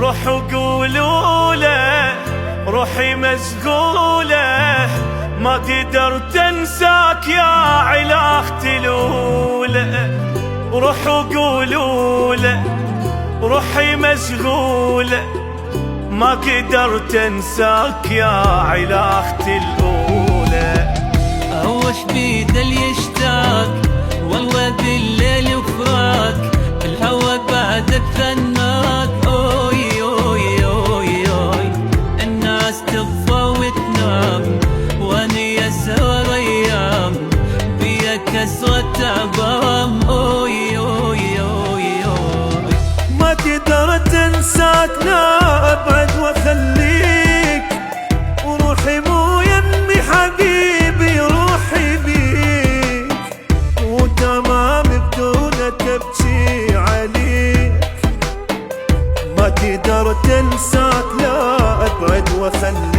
روحوا قولوا له روحي مشغولة، ما قدرت انساك يا علاقتي الأولى. روحوا قولوا له روحي مشغولة، ما قدرت انساك يا علاقتي الأولى. وش بيد اللي يشتاق والله بالليل وفراق، الهوى بعدك فناك. اوي اوي اوي اوي الناس تطفى وتنام، وانا يا سهر ايام بيا كسرة عظام. اوي اوي اوي اوي ما قدرت انساك لا ابعد واخليك، وروحي مو يمي حبيبي روحي بيك، وتمام بدونك ابكي عليك. ما قدرت انساك لا ابعد واخليك،